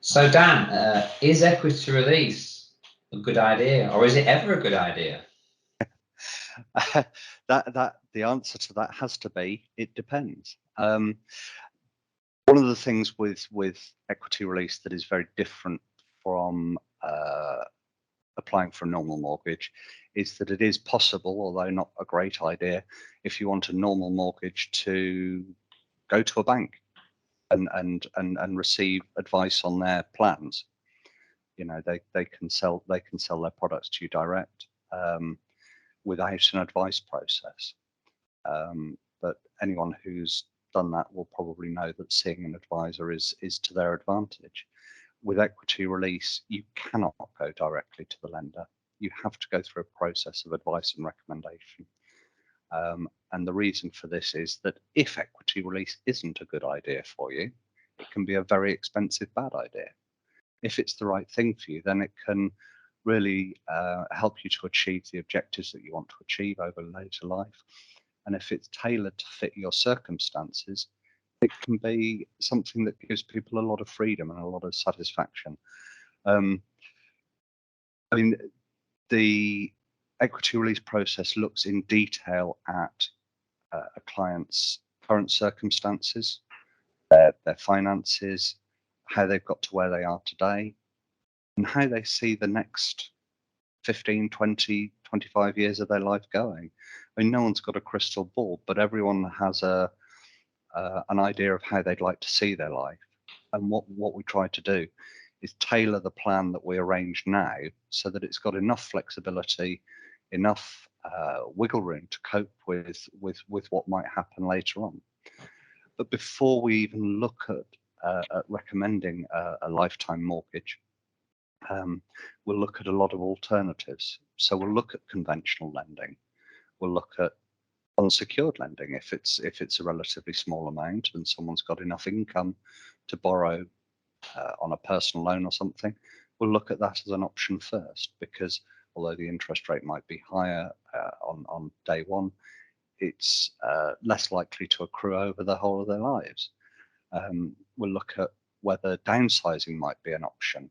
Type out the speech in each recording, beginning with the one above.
So Dan, is equity release a good idea, or is it ever a good idea? The answer to that has to be it depends. One of the things with equity release that is very different from applying for a normal mortgage is that it is possible, although not a great idea, if you want a normal mortgage, to go to a bank and receive advice on their plans. You know, they can sell their products to you direct without an advice process. But anyone who's done that will probably know that seeing an advisor is to their advantage. With equity release, you cannot go directly to the lender. You have to go through a process of advice and recommendation. And the reason for this is that if equity release isn't a good idea for you, it can be a very expensive bad idea. If it's the right thing for you, then it can really help you to achieve the objectives that you want to achieve over later life. And if it's tailored to fit your circumstances, it can be something that gives people a lot of freedom and a lot of satisfaction. I mean, the equity release process looks in detail at a client's current circumstances, their finances, how they've got to where they are today, and how they see the next 15, 20, 25 years of their life going. I mean, no one's got a crystal ball, but everyone has an idea of how they'd like to see their life. And what we try to do is tailor the plan that we arrange now so that it's got enough flexibility, enough wiggle room to cope with what might happen later on. But before we even look at recommending a lifetime mortgage, we'll look at a lot of alternatives. So we'll look at conventional lending. We'll look at unsecured lending if it's a relatively small amount and someone's got enough income to borrow on a personal loan or something. We'll look at that as an option first, because although the interest rate might be higher on day one, it's less likely to accrue over the whole of their lives. We'll look at whether downsizing might be an option.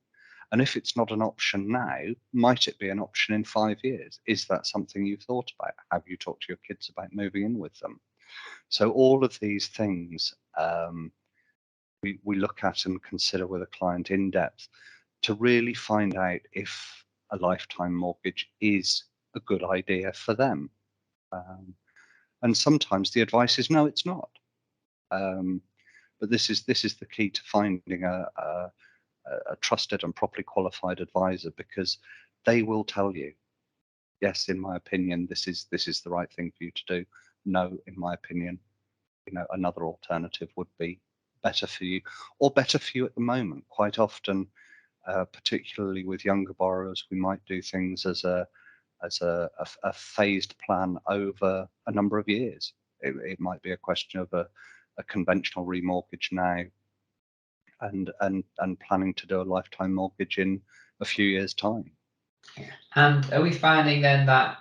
And if it's not an option now, might it be an option in 5 years? Is that something you've thought about? Have you talked to your kids about moving in with them? So all of these things we look at and consider with a client in depth to really find out if a lifetime mortgage is a good idea for them. And sometimes the advice is no, it's not. But this is the key to finding a trusted and properly qualified advisor, because they will tell you, yes, in my opinion, this is the right thing for you to do. No, in my opinion, another alternative would be better for you, or better for you at the moment. Quite often, particularly with younger borrowers, we might do things as a phased plan over a number of years. It might be a question of a conventional remortgage now, and planning to do a lifetime mortgage in a few years' time. And are we finding then that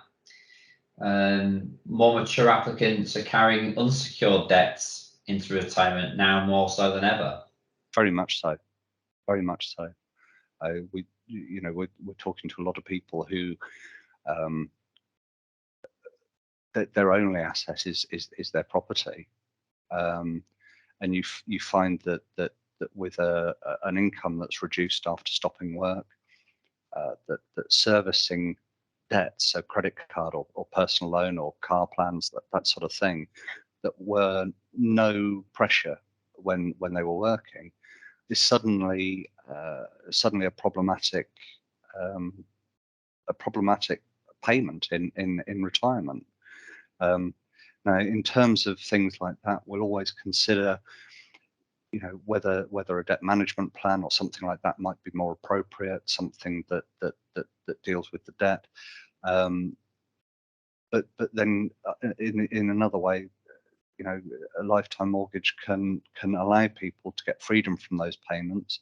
more mature applicants are carrying unsecured debts into retirement now more so than ever? Very much so. Very much so. We're talking to a lot of people who their only asset is their property, and you find that with an income that's reduced after stopping work, that servicing debts, so credit card or personal loan or car plans, that sort of thing, that were no pressure when they were working, is suddenly a problematic payment in retirement. Now, in terms of things like that, we'll always consider, whether a debt management plan or something like that might be more appropriate, something that deals with the debt. But then in another way, a lifetime mortgage can allow people to get freedom from those payments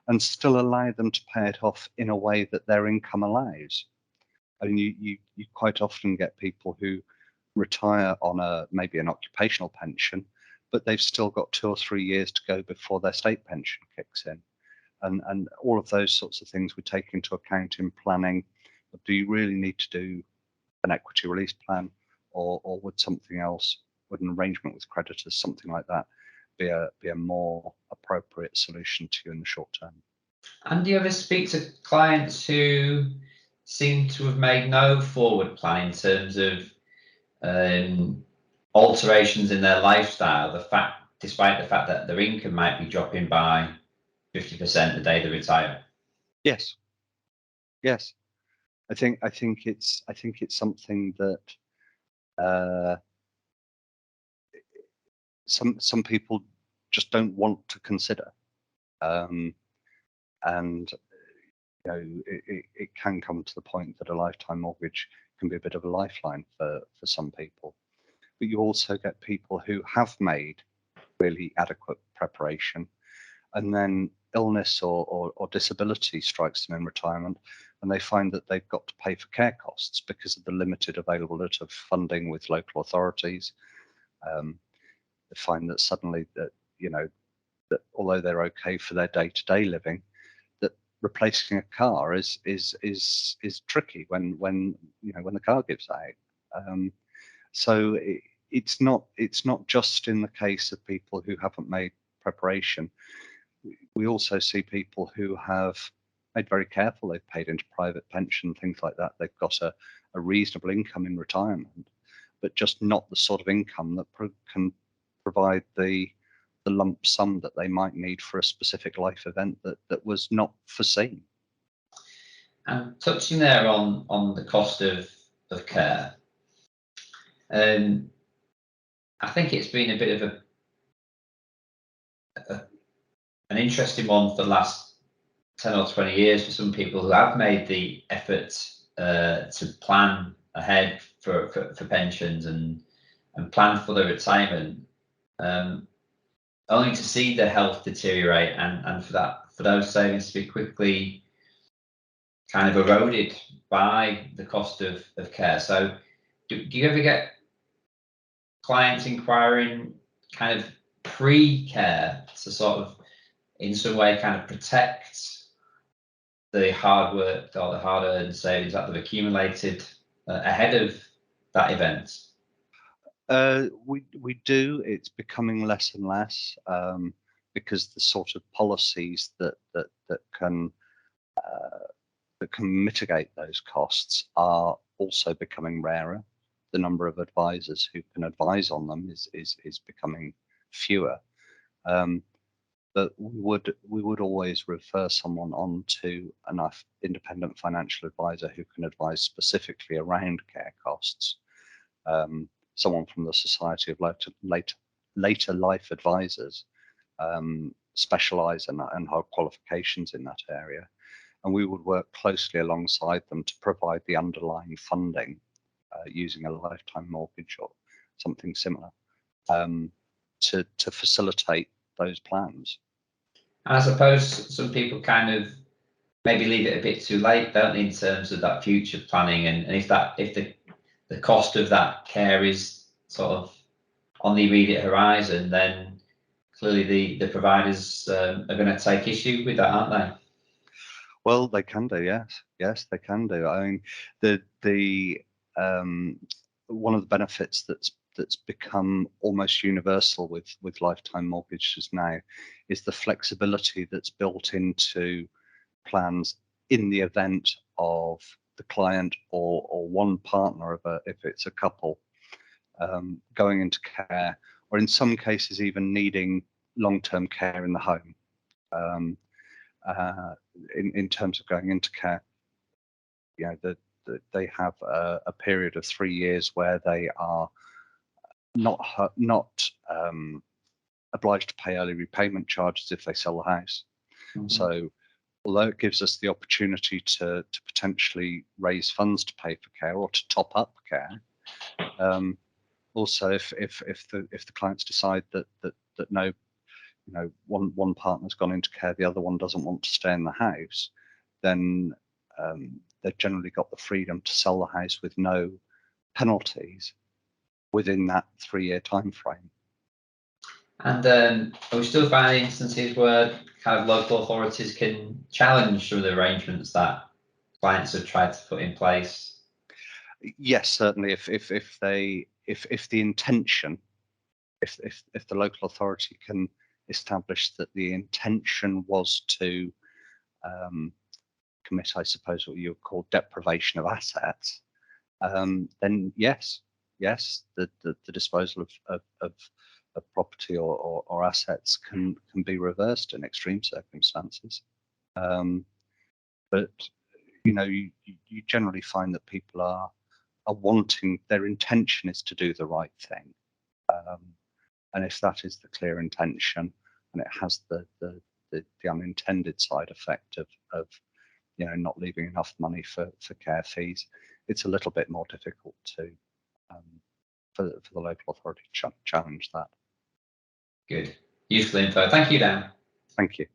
and still allow them to pay it off in a way that their income allows. I mean, you quite often get people who retire on maybe an occupational pension, but they've still got 2 or 3 years to go before their state pension kicks in. and all of those sorts of things we take into account in planning. Do you really need to do an equity release plan, or would something else, would an arrangement with creditors, something like that, be a more appropriate solution to you in the short term? And do you ever speak to clients who seem to have made no forward plan in terms of alterations in their lifestyle, despite the fact that their income might be dropping by 50% the day they retire? Yes, yes. I think it's something that some people just don't want to consider, and it can come to the point that a lifetime mortgage can be a bit of a lifeline for some people. But you also get people who have made really adequate preparation, and then illness or disability strikes them in retirement, and they find that they've got to pay for care costs because of the limited availability of funding with local authorities. They find that suddenly that that although they're okay for their day-to-day living, that replacing a car is tricky when the car gives out. So it's not just in the case of people who haven't made preparation. We also see people who have made very careful. They've paid into private pension, things like that. They've got a reasonable income in retirement, but just not the sort of income that can provide the lump sum that they might need for a specific life event that was not foreseen. And touching there on the cost of care, I think it's been a bit of an interesting one for the last 10 or 20 years for some people who have made the effort to plan ahead for pensions and plan for their retirement, only to see their health deteriorate and for those savings to be quickly kind of eroded by the cost of care. So do you ever get clients inquiring kind of pre-care to sort of in some way kind of protect the hard work or the hard-earned savings that they've accumulated ahead of that event? We do. It's becoming less and less because the sort of policies that can mitigate those costs are also becoming rarer. The number of advisors who can advise on them is becoming fewer. But we would always refer someone on to an independent financial advisor who can advise specifically around care costs. Someone from the Society of Later Life Advisors specialise and have qualifications in that area, and we would work closely alongside them to provide the underlying funding using a lifetime mortgage or something similar to facilitate those plans. And I suppose some people kind of maybe leave it a bit too late, don't they, in terms of that future planning, and if the cost of that care is sort of on the immediate horizon, then clearly the providers are going to take issue with that, aren't they? Well, they can do, yes, they can do. I mean, the one of the benefits that's become almost universal with lifetime mortgages now is the flexibility that's built into plans in the event of the client or one partner if it's a couple going into care, or in some cases even needing long-term care in the home. In terms of going into care, they have a period of 3 years where they are not obliged to pay early repayment charges if they sell the house. Mm-hmm. So although it gives us the opportunity to potentially raise funds to pay for care or to top up care, also if the clients decide that no, one partner's gone into care, the other one doesn't want to stay in the house, then they've generally got the freedom to sell the house with no penalties within that 3-year time frame. And are we still finding instances where kind of local authorities can challenge some of the arrangements that clients have tried to put in place? Yes, certainly. If the intention, if the local authority can establish that the intention was to commit, I suppose, what you would call deprivation of assets, then yes, the disposal of property or assets can be reversed in extreme circumstances. But you generally find that people are wanting, their intention is to do the right thing, and if that is the clear intention and it has the unintended side effect of not leaving enough money for care fees, it's a little bit more difficult to for the local authority to challenge that. Good, useful info. Thank you, Dan. Thank you.